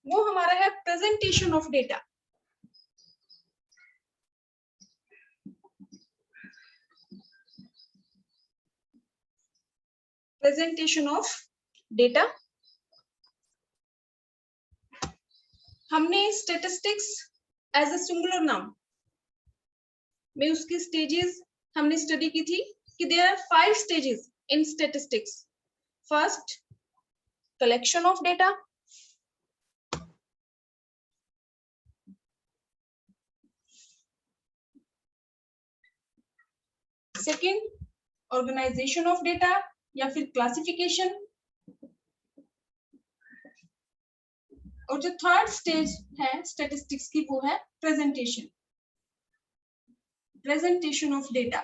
वो हमारा है presentation of data. Presentation of data. हमने statistics as a singular noun में उसकी स्टेजेस हमने स्टडी की थी कि there are 5 stages in statistics. First, collection of data. Second, organisation of data या फिर क्लासिफिकेशन। और जो थर्ड स्टेज है स्टैटिस्टिक्स की वो है presentation. Presentation of data.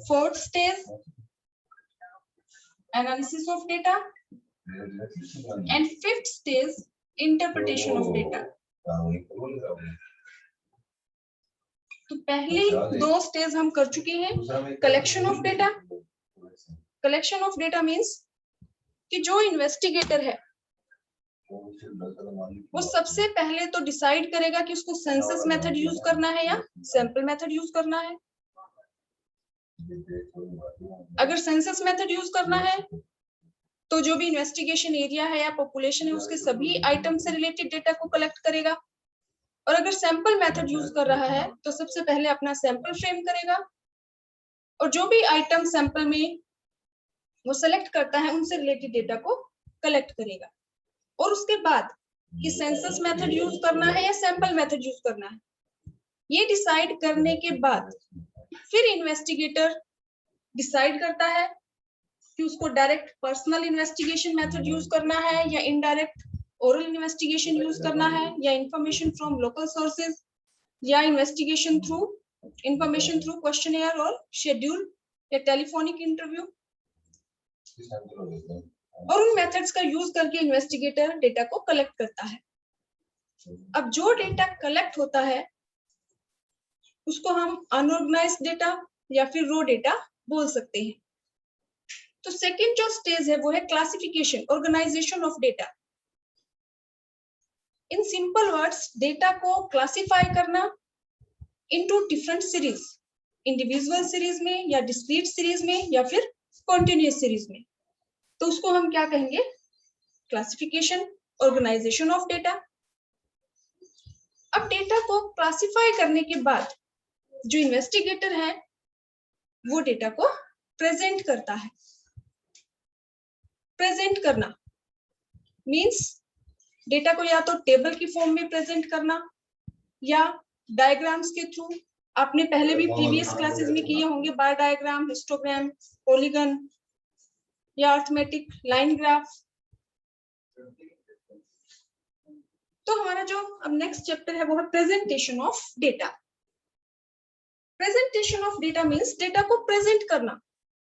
Fourth stage analysis of data and fifth stage interpretation of data. तो पहली 2 स्टेज हम कर चुके हैं। Collection of data. Collection of data means कि जो इन्वेस्टिगेटर है वो सबसे पहले तो डिसाइड करेगा कि उसको सेंसस मेथड यूज करना है या सैंपल मेथड यूज करना है। अगर सेंसस मेथड यूज करना है तो जो भी इन्वेस्टिगेशन एरिया है या पॉपुलेशन है उसके सभी आइटम से रिलेटेड डेटा को कलेक्ट करेगा। और अगर सैंपल मेथड यूज कर रहा है तो सबसे पहले अपना सैंपल फ्रेम करेगा और जो भी आइटम सैंपल में वो सेलेक्ट करता है उनसे रिलेटेड डेटा को कलेक्ट करेगा। और उसके बाद कि सेंसस मेथड यूज करना है या सैंपल मेथड यूज करना है, ये डिसाइड करने के बाद फिर इन्वेस्टिगेटर डिसाइड करता है कि उसको direct personal investigation method use करना है या इनडायरेक्ट ओरल इन्वेस्टिगेशन यूज करना है या इंफॉर्मेशन फ्रॉम लोकल सोर्सेज या investigation through information through questionnaire और शेड्यूल या टेलीफोनिक इंटरव्यू। और उन मेथड्स का यूज करके इन्वेस्टिगेटर डेटा को कलेक्ट करता है। अब जो डेटा कलेक्ट होता है उसको हम अनऑर्गेनाइज्ड डेटा या फिर रो डेटा बोल सकते हैं। तो सेकंड जो स्टेज है वो है classification, organisation of data. In simple words data को क्लासिफाई करना into different series, individual series में या डिस्क्रीट सीरीज में या फिर कॉन्टिन्यूअस सीरीज में। तो उसको हम क्या कहेंगे? Classification, organisation of data. अब डेटा को क्लासिफाई करने के बाद जो इन्वेस्टिगेटर है वो डेटा को प्रेजेंट करता है। प्रेजेंट करना मींस डेटा को या तो टेबल की फॉर्म में प्रेजेंट करना या डायग्राम्स के थ्रू। आपने पहले भी प्रीवियस क्लासेस में किए होंगे बार डायग्राम, हिस्टोग्राम, पॉलीगन या अर्थमेटिक लाइन ग्राफ। तो हमारा जो अब नेक्स्ट चैप्टर है वो है presentation of data. Presentation of data means data को प्रेजेंट करना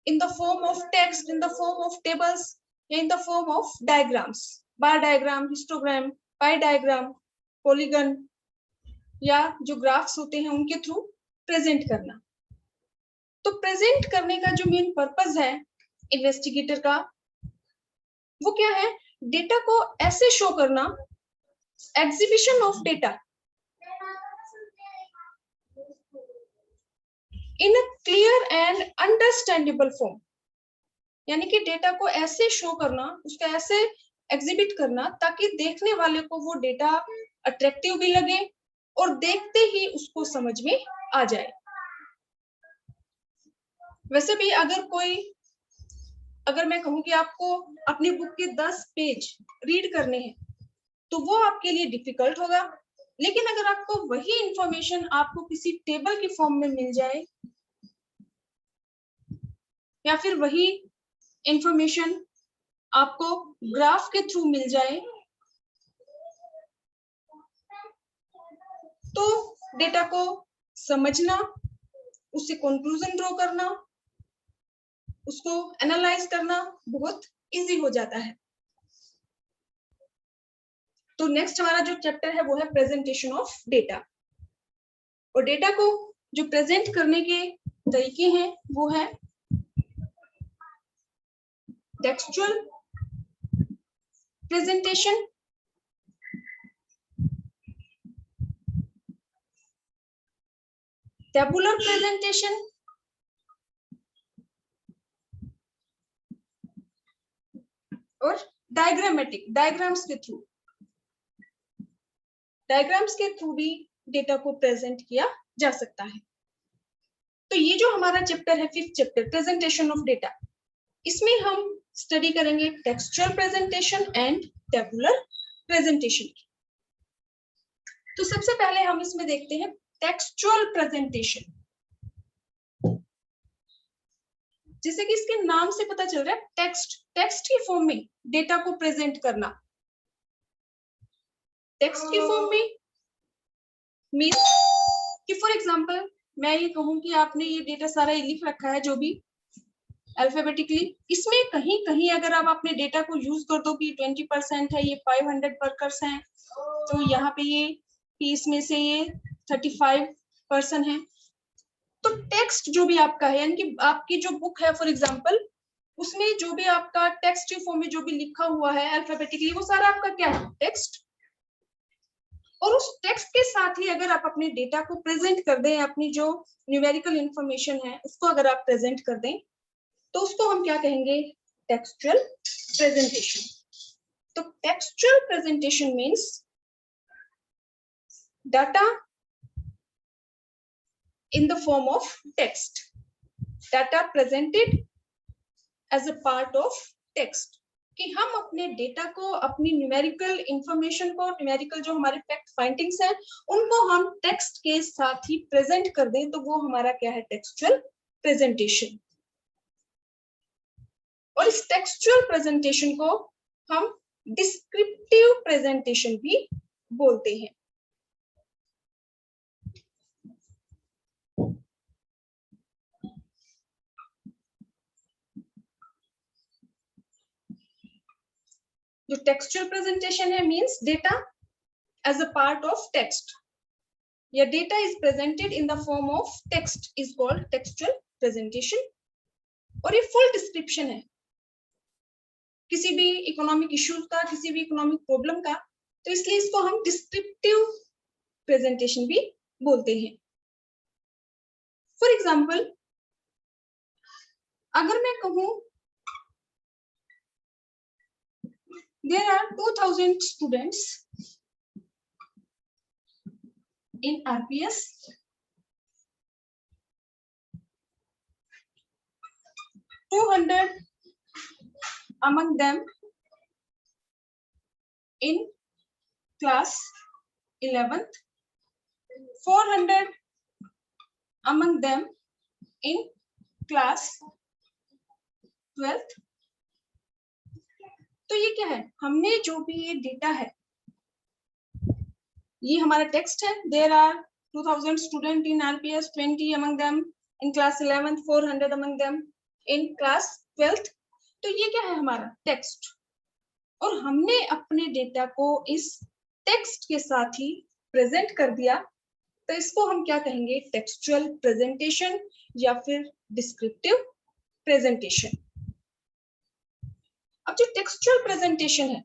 in the form of text, in the form of tables या in the form of diagrams. Bar diagram, histogram, pie diagram, polygon या जो graphs होते हैं उनके through present करना। तो प्रेजेंट करने का जो मेन पर्पस है इन्वेस्टिगेटर का वो क्या है? डेटा को ऐसे शो करना, exhibition of data in a clear and understandable form. यानी कि डेटा को ऐसे शो करना, उसका ऐसे एग्जिबिट करना ताकि देखने वाले को वो डेटा अट्रैक्टिव भी लगे और देखते ही उसको समझ में आ जाए। वैसे भी अगर मैं कहूँ कि आपको अपनी बुक के 10 पेज रीड करने हैं तो वो आपके लिए डिफिकल्ट होगा। लेकिन अगर आपको वही इंफॉर्मेशन आपको किसी टेबल की फॉर्म में मिल जाए या फिर वही इंफॉर्मेशन आपको ग्राफ के थ्रू मिल जाए तो डेटा को समझना, उससे कंक्लूजन ड्रॉ करना, उसको एनालाइज करना बहुत इजी हो जाता है। तो नेक्स्ट हमारा जो चैप्टर है वो है प्रेजेंटेशन ऑफ डेटा। और डेटा को जो प्रेजेंट करने के तरीके हैं वो है टेक्सचुअल, प्रेजेंटेशन, टेबुलर प्रेजेंटेशन, और डायग्रामेटिक, डायग्राम्स के थ्रू भी डेटा को प्रेजेंट किया जा सकता है। तो ये जो हमारा चैप्टर है, 5th chapter, presentation of data, इसमें हम स्टडी करेंगे textual presentation and tabular presentation की। तो सबसे पहले हम इसमें देखते हैं टेक्सचुअल प्रेजेंटेशन। जैसे कि इसके नाम से पता चल रहा है, टेक्स्ट की फॉर्म में डेटा को प्रेजेंट करना। टेक्स्ट की फॉर्म में मींस कि फॉर एग्जांपल मैं ये कहूं कि आपने ये डेटा सारा लिख रखा है जो भी अल्फाबेटिकली, इसमें कहीं कहीं अगर आप अपने डेटा को यूज कर दो कि 20% है, ये 500 वर्कर्स हैं, तो यहाँ पे ये इसमें से ये 35% है, तो टेक्स्ट जो भी आपका है, यानी कि आपकी जो बुक है फॉर एग्जांपल, उसमें जो भी आपका टेक्स्ट फॉर्म में जो भी लिखा हुआ है अल्फाबेटिकली, वो सारा आपका क्या है, टेक्स्ट। और उस टेक्स्ट के साथ ही अगर आप अपने डेटा को प्रेजेंट कर दें, अपनी जो न्यूमेरिकल इंफॉर्मेशन है उसको अगर आप प्रेजेंट कर दें, तो उसको हम क्या कहेंगे, टेक्सचुअल प्रेजेंटेशन। तो textual presentation means data in the form of text, data presented as a part of text, कि हम अपने डेटा को, अपनी न्यूमेरिकल इंफॉर्मेशन को, न्यूमेरिकल जो हमारे फैक्ट फाइंडिंग्स हैं, उनको हम टेक्स्ट के साथ ही प्रेजेंट कर दें, तो वो हमारा क्या है, टेक्सचुअल प्रेजेंटेशन। और इस टेक्सचुअल प्रेजेंटेशन को हम डिस्क्रिप्टिव प्रेजेंटेशन भी बोलते हैं। जो टेक्सचुअल प्रेजेंटेशन है means data as a part of text, या data is presented in the form of text is called textual presentation. और ये फुल डिस्क्रिप्शन है किसी भी इकोनॉमिक इश्यूज का, किसी भी इकोनॉमिक प्रॉब्लम का, तो इसलिए इसको हम डिस्क्रिप्टिव प्रेजेंटेशन भी बोलते हैं। फॉर एग्जाम्पल अगर मैं कहूं there are 2000 students in RPS, 200 among them in class 11th, 400 among them in class 12th। तो ये क्या है, हमने जो भी ये डेटा है, ये हमारा टेक्स्ट है। There are 2000 student in RPS, 20 among them in class 11th, 400 among them in class 12th। तो ये क्या है, हमारा टेक्स्ट। और हमने अपने डेटा को इस टेक्स्ट के साथ ही प्रेजेंट कर दिया, तो इसको हम क्या कहेंगे, टेक्सचुअल प्रेजेंटेशन या फिर डिस्क्रिप्टिव प्रेजेंटेशन। अब जो टेक्सचुअल प्रेजेंटेशन है,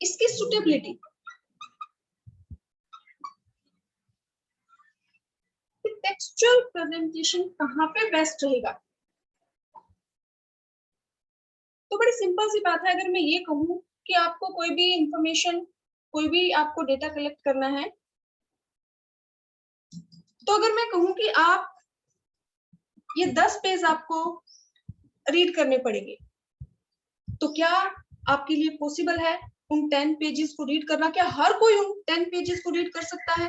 इसकी सुटेबिलिटी, टेक्सचुअल प्रेजेंटेशन कहाँ पे बेस्ट रहेगा, तो बड़ी सिंपल सी बात है। अगर मैं ये कहूँ कि आपको कोई भी इंफॉर्मेशन, कोई भी आपको डेटा कलेक्ट करना है, तो अगर मैं कहूँ कि आप ये 10 पेज आपको रीड करने पड़ेंगे, तो क्या आपके लिए पॉसिबल है उन 10 पेजेस को रीड करना? क्या हर कोई उन 10 पेजेस को रीड कर सकता है?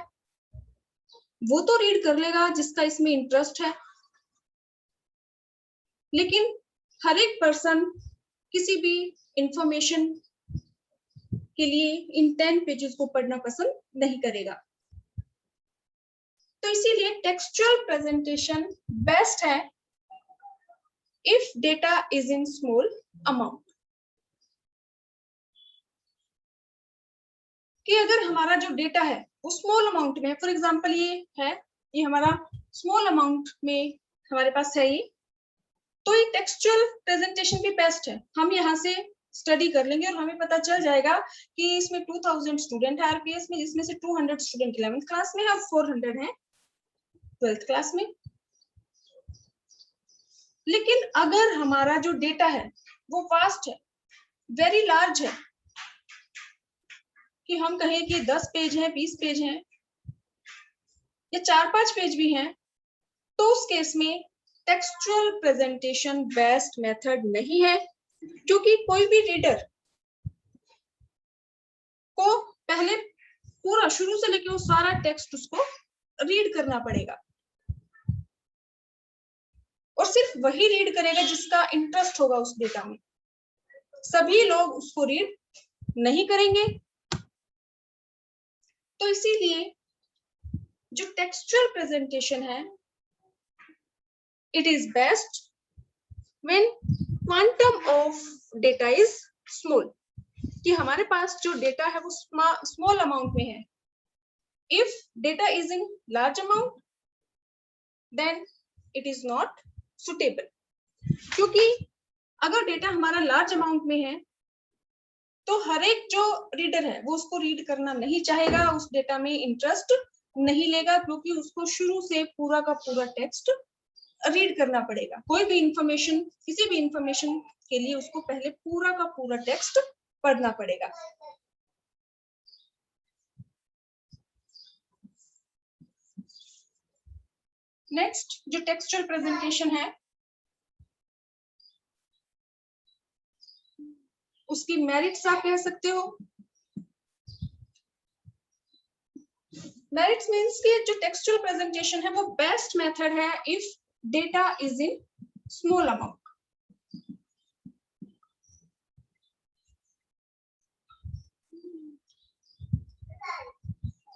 वो तो रीड कर लेगा जिसका इसमें इंटरेस्ट है, लेकिन हर एक पर्सन किसी भी इंफॉर्मेशन के लिए इन 10 पेजेस को पढ़ना पसंद नहीं करेगा। तो इसीलिए टेक्सचुअल प्रेजेंटेशन बेस्ट है if data is in small amount. कि अगर हमारा जो डेटा है वो स्मॉल अमाउंट में, फॉर एग्जांपल ये है, ये हमारा स्मॉल अमाउंट में हमारे पास है ये, तो ये टेक्सचुअल प्रेजेंटेशन भी बेस्ट है। हम यहाँ से स्टडी कर लेंगे और हमें पता चल जाएगा कि इसमें 2000 स्टूडेंट है आरपीएस में, जिसमें से 200 स्टूडेंट 11th क्लास में है और 400 है 12th क्लास में। लेकिन अगर हमारा जो डेटा है वो वास्ट है, वेरी लार्ज है, कि हम कहें कि 10 पेज हैं, 20 पेज हैं या 4-5 पेज भी हैं, तो उस केस में टेक्सचुअल प्रेजेंटेशन बेस्ट मेथड नहीं है, क्योंकि कोई भी रीडर को पहले पूरा शुरू से लेकर वो सारा टेक्स्ट उसको रीड करना पड़ेगा, और सिर्फ वही रीड करेगा जिसका इंटरेस्ट होगा उस डेटा में। सभी लोग उसको रीड नहीं करेंगे। तो इसीलिए जो टेक्सचुअल प्रेजेंटेशन है, it is best when quantum of data is small, कि हमारे पास जो डेटा है वो स्मॉल अमाउंट में है। If data is in large amount then it is not suitable, क्योंकि अगर डेटा हमारा लार्ज अमाउंट में है तो हर एक जो रीडर है वो उसको रीड करना नहीं चाहेगा, उस डेटा में इंटरेस्ट नहीं लेगा, क्योंकि उसको शुरू से पूरा का पूरा टेक्स्ट रीड करना पड़ेगा। कोई भी इंफॉर्मेशन, किसी भी इंफॉर्मेशन के लिए उसको पहले पूरा का पूरा टेक्स्ट पढ़ना पड़ेगा। नेक्स्ट जो टेक्सचुअल प्रेजेंटेशन है उसकी मेरिट्स आप कह सकते हो। मेरिट्स मींस कि जो टेक्सचुअल प्रेजेंटेशन है वो बेस्ट मेथड है if data is in small amount.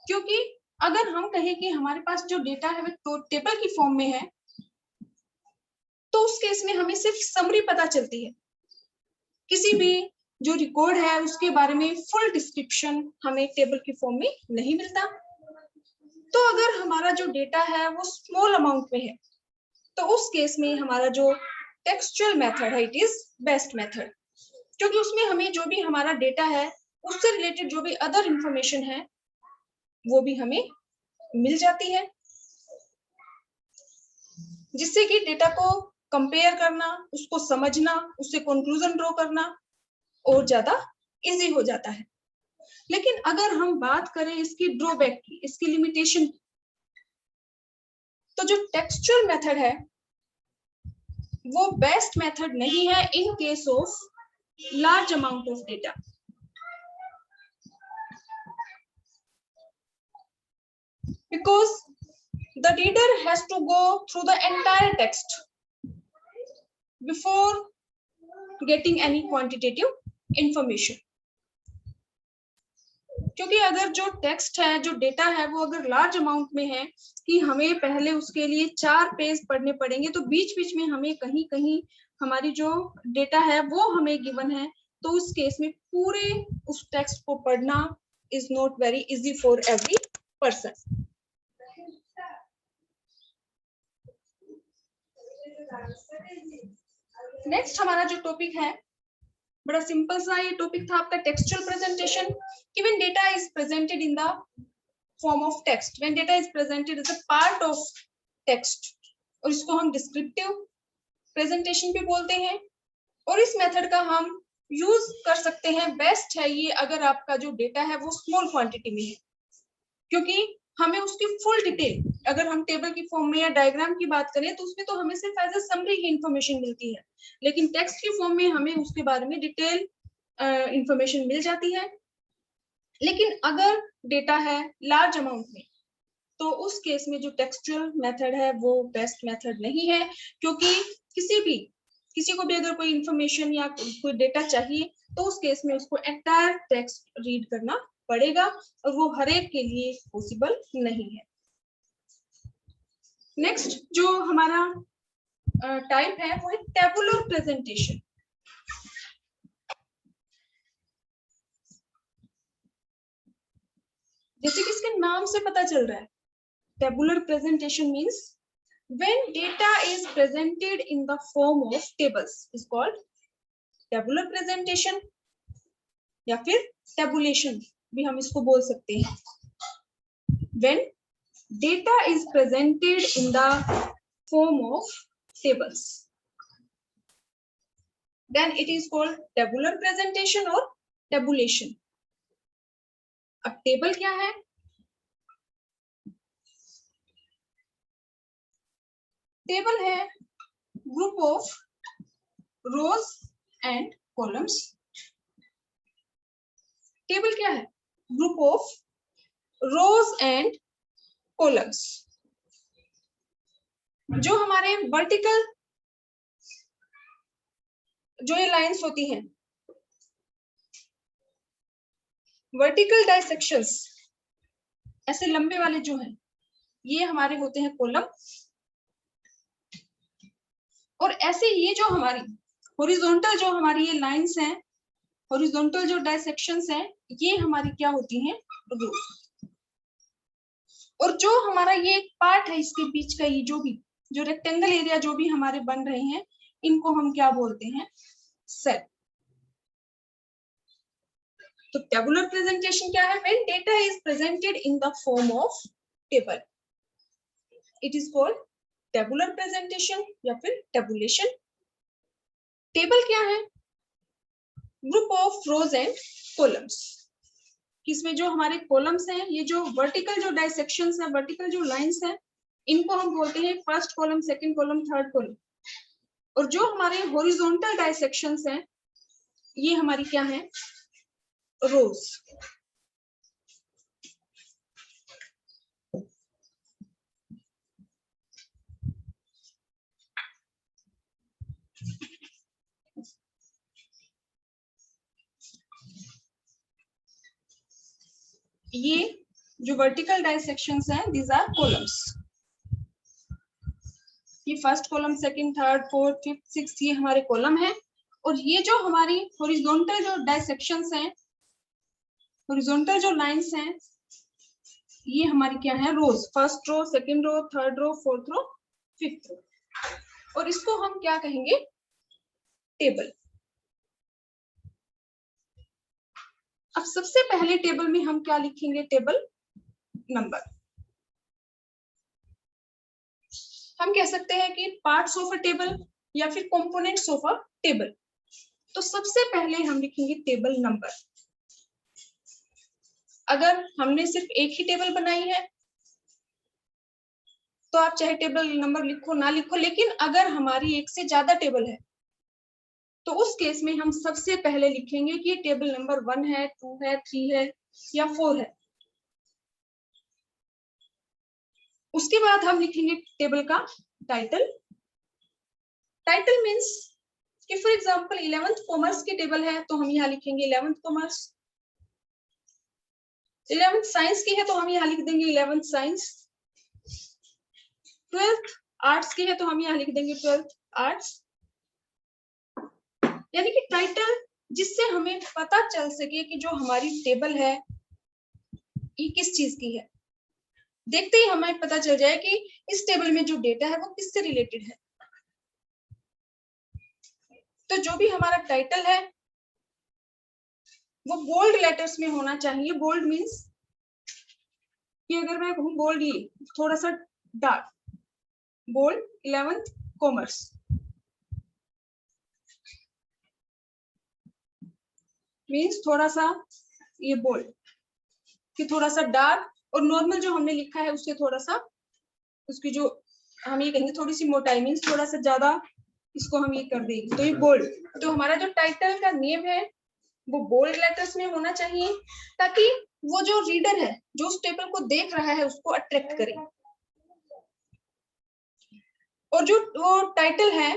क्योंकि अगर हम कहें कि हमारे पास जो डेटा है वो टेबल की फॉर्म में है, तो उस केस में हमें सिर्फ समरी पता चलती है, किसी भी जो रिकॉर्ड है उसके बारे में फुल डिस्क्रिप्शन हमें टेबल की फॉर्म में नहीं मिलता। तो अगर हमारा जो डेटा है वो स्मॉल अमाउंट में है, तो उस केस में हमारा जो टेक्सचुअल मेथड है इट इज बेस्ट मेथड, क्योंकि उसमें हमें जो भी हमारा डेटा है उससे रिलेटेड जो भी अदर इंफॉर्मेशन है वो भी हमें मिल जाती है, जिससे कि डेटा को कंपेयर करना, उसको समझना, उससे कंक्लूजन ड्रॉ करना और ज्यादा इजी हो जाता है। लेकिन अगर हम बात करें इसकी ड्रॉबैक की, इसकी लिमिटेशन की, तो जो टेक्सचुअल मेथड है वो बेस्ट मेथड नहीं है in case of large amount of data. Because the reader has to go through the entire text before getting any quantitative information. क्योंकि अगर जो टेक्स्ट है, जो डेटा है वो अगर लार्ज अमाउंट में है कि हमें पहले उसके लिए 4 पेज पढ़ने पड़ेंगे, तो बीच बीच में हमें कहीं कहीं हमारी जो डेटा है वो हमें गिवन है, तो उस केस में पूरे उस टेक्स्ट को पढ़ना is not very easy for every person. Next हमारा जो टॉपिक है बड़ा सिंपल सा ये टॉपिक था आपका, टेक्सचुअल प्रेजेंटेशन। कि when data is presented in the form of text, when data is presented as a part of text, और इसको हम डिस्क्रिप्टिव प्रेजेंटेशन भी बोलते हैं। और इस मेथड का हम यूज कर सकते हैं, बेस्ट है ये अगर आपका जो डेटा है वो स्मॉल क्वांटिटी में है, क्योंकि हमें उसकी फुल डिटेल, अगर हम टेबल की फॉर्म में या डायग्राम की बात करें तो उसमें तो हमें सिर्फ एज ए समरी की इंफॉर्मेशन मिलती है, लेकिन टेक्स्ट की फॉर्म में हमें उसके बारे में डिटेल इंफॉर्मेशन मिल जाती है। लेकिन अगर डेटा है लार्ज अमाउंट में, तो उस केस में जो टेक्सचुअल मेथड है वो बेस्ट मेथड नहीं है, क्योंकि किसी को भी अगर कोई इंफॉर्मेशन या कोई डेटा चाहिए तो उस केस में उसको एंटायर टेक्स्ट रीड करना पड़ेगा, और वो हर एक के लिए पॉसिबल नहीं है। नेक्स्ट जो हमारा टाइप है वो है टेबुलर प्रेजेंटेशन। जैसे कि इसके नाम से पता चल रहा है, tabular presentation means when data is presented in the form of tables is called tabular presentation या फिर टेबुलेशन भी हम इसको बोल सकते हैं। When data is presented in the form of tables, then it is called tabular presentation or tabulation. अब table क्या है? टेबल है group of rose and columns. Table क्या है? Group of rose and columns. जो हमारे वर्टिकल जो ये लाइंस होती हैं, वर्टिकल डाइसेक्शंस, ऐसे लंबे वाले जो हैं, ये हमारे होते हैं कॉलम। और ऐसे ये जो हमारी हॉरिजॉन्टल जो हमारी ये लाइंस हैं, हॉरिजॉन्टल जो डाइसेक्शंस हैं, ये हमारी क्या होती हैं? रोज। और जो हमारा ये एक पार्ट है इसके बीच का, ये जो रेक्टेंगल एरिया जो भी हमारे बन रहे हैं, इनको हम क्या बोलते हैं? सेल। तो टेबुलर प्रेजेंटेशन क्या है? When data is presented in the form of table, it is called tabular presentation या फिर टेबुलेशन। टेबल क्या है? Group of rose and columns. इसमें जो हमारे कॉलम्स हैं, ये जो वर्टिकल जो डाइसेक्शंस है, वर्टिकल जो लाइंस हैं, इनको हम बोलते हैं first column, second column, third column. और जो हमारे हॉरिजॉन्टल डाइसेक्शंस हैं, ये हमारी क्या है? रोज। ये जो वर्टिकल डाइसेक्शंस हैं, दीज आर कॉलम्स। ये first column, second, third, fourth, fifth, sixth, ये हमारे कॉलम है। और ये जो हमारी हॉरिजॉन्टल जो डाइसेक्शंस हैं, हॉरिजॉन्टल जो लाइंस हैं, ये हमारी क्या है? Rows. First row, second row, third row, fourth row, fifth row. और इसको हम क्या कहेंगे? टेबल। अब सबसे पहले टेबल में हम क्या लिखेंगे? Table number. हम कह सकते हैं कि पार्ट्स ऑफ अ टेबल या फिर कंपोनेंट्स ऑफ अ टेबल। तो सबसे पहले हम लिखेंगे टेबल नंबर। अगर हमने सिर्फ एक ही टेबल बनाई है तो आप चाहे टेबल नंबर लिखो ना लिखो, लेकिन अगर हमारी एक से ज्यादा टेबल है तो उस केस में हम सबसे पहले लिखेंगे कि टेबल नंबर 1 है, 2 है, 3 है या 4 है। उसके बाद हम लिखेंगे टेबल का टाइटल। टाइटल मीन्स कि फॉर एग्जांपल 11th कॉमर्स की टेबल है तो हम यहाँ लिखेंगे 11th कॉमर्स। 11th साइंस की है तो हम यहाँ लिख देंगे 11th साइंस। 12th आर्ट्स की है तो हम यहाँ लिख देंगे 12th आर्ट्स। यानी कि टाइटल जिससे हमें पता चल सके कि जो हमारी टेबल है ये किस चीज की है। देखते ही हमें पता चल जाए कि इस टेबल में जो डेटा है वो किससे रिलेटेड है। तो जो भी हमारा टाइटल है वो बोल्ड लेटर्स में होना चाहिए। बोल्ड मीन्स कि अगर मैं कहूँ बोल्ड, ये थोड़ा सा dark, bold 11th commerce. Means थोड़ा सा ये बोल्ड कि थोड़ा सा डार्क, और नॉर्मल जो हमने लिखा है उससे थोड़ा सा उसकी जो हम ये कहेंगे थोड़ी सी मोटाई, मीन्स थोड़ा सा ज्यादा इसको हम ये कर देंगे तो ये बोल्ड। तो हमारा जो टाइटल का नेम है वो बोल्ड लेटर्स में होना चाहिए ताकि वो जो रीडर है जो उस टेबल को देख रहा है उसको अट्रैक्ट करे। और जो वो टाइटल है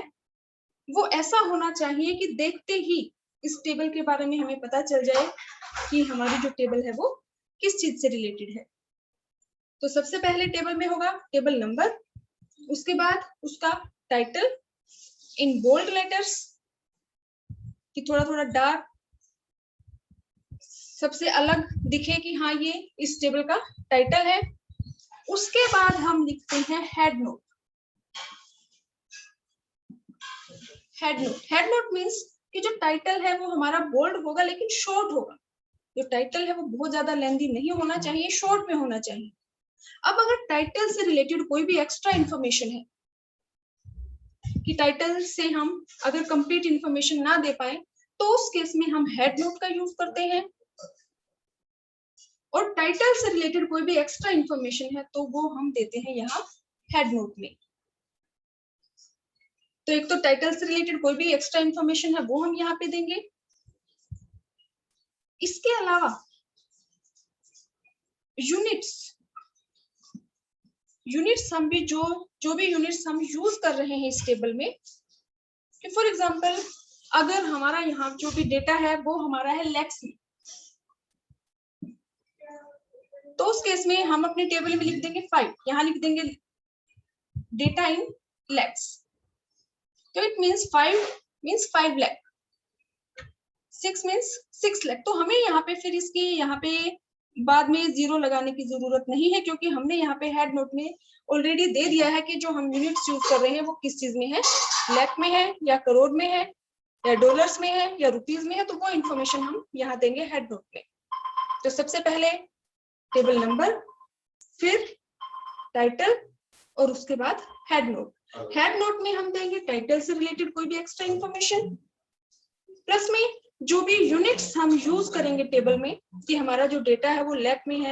वो ऐसा होना चाहिए कि देखते ही इस टेबल के बारे में हमें पता चल जाए कि हमारी जो टेबल है वो किस चीज से रिलेटेड है। तो सबसे पहले टेबल में होगा टेबल नंबर, उसके बाद उसका टाइटल इन बोल्ड लेटर्स कि थोड़ा थोड़ा डार्क, सबसे अलग दिखे कि हाँ ये इस टेबल का टाइटल है। उसके बाद हम लिखते हैं head note. Head note means कि जो टाइटल है वो हमारा बोल्ड होगा लेकिन शॉर्ट होगा। जो टाइटल है वो बहुत ज्यादा लेंथी नहीं होना चाहिए, शॉर्ट में होना चाहिए। अब अगर टाइटल से रिलेटेड कोई भी एक्स्ट्रा इंफॉर्मेशन है कि टाइटल से हम अगर कंप्लीट इंफॉर्मेशन ना दे पाए तो उस केस में हम हेड नोट का यूज करते हैं। और टाइटल से रिलेटेड कोई भी एक्स्ट्रा इंफॉर्मेशन है तो वो हम देते हैं यहाँ हेड नोट में। तो एक तो टाइटल से रिलेटेड कोई भी एक्स्ट्रा इंफॉर्मेशन है वो हम यहाँ पे देंगे। इसके अलावा यूनिट्स हम भी जो भी यूनिट्स हम यूज कर रहे हैं इस टेबल में, कि फॉर एग्जांपल अगर हमारा यहाँ जो भी डेटा है वो हमारा है लैक्स में, तो उस केस में हम अपने टेबल में लिख देंगे 5, यहाँ लिख देंगे डेटा इन लैक्स। तो it means 5 lakh, 6 means 6 lakh. तो हमें यहाँ पे फिर इसकी यहाँ पे बाद में 0 लगाने की जरूरत नहीं है, क्योंकि हमने यहाँ पे हेड नोट में ऑलरेडी दे दिया है कि जो हम यूनिट्स यूज कर रहे हैं वो किस चीज में है, लाख में है या करोड़ में है या डॉलर्स में है या रुपीज में है। तो वो इन्फॉर्मेशन हम यहाँ देंगे हेड नोट में। तो सबसे पहले टेबल नंबर, फिर टाइटल और उसके बाद हेड नोट। हेड नोट में हम देंगे टाइटल से रिलेटेड कोई भी एक्स्ट्रा इंफॉर्मेशन, प्लस में जो भी यूनिट्स हम यूज करेंगे टेबल में कि हमारा जो डेटा है वो लाख में है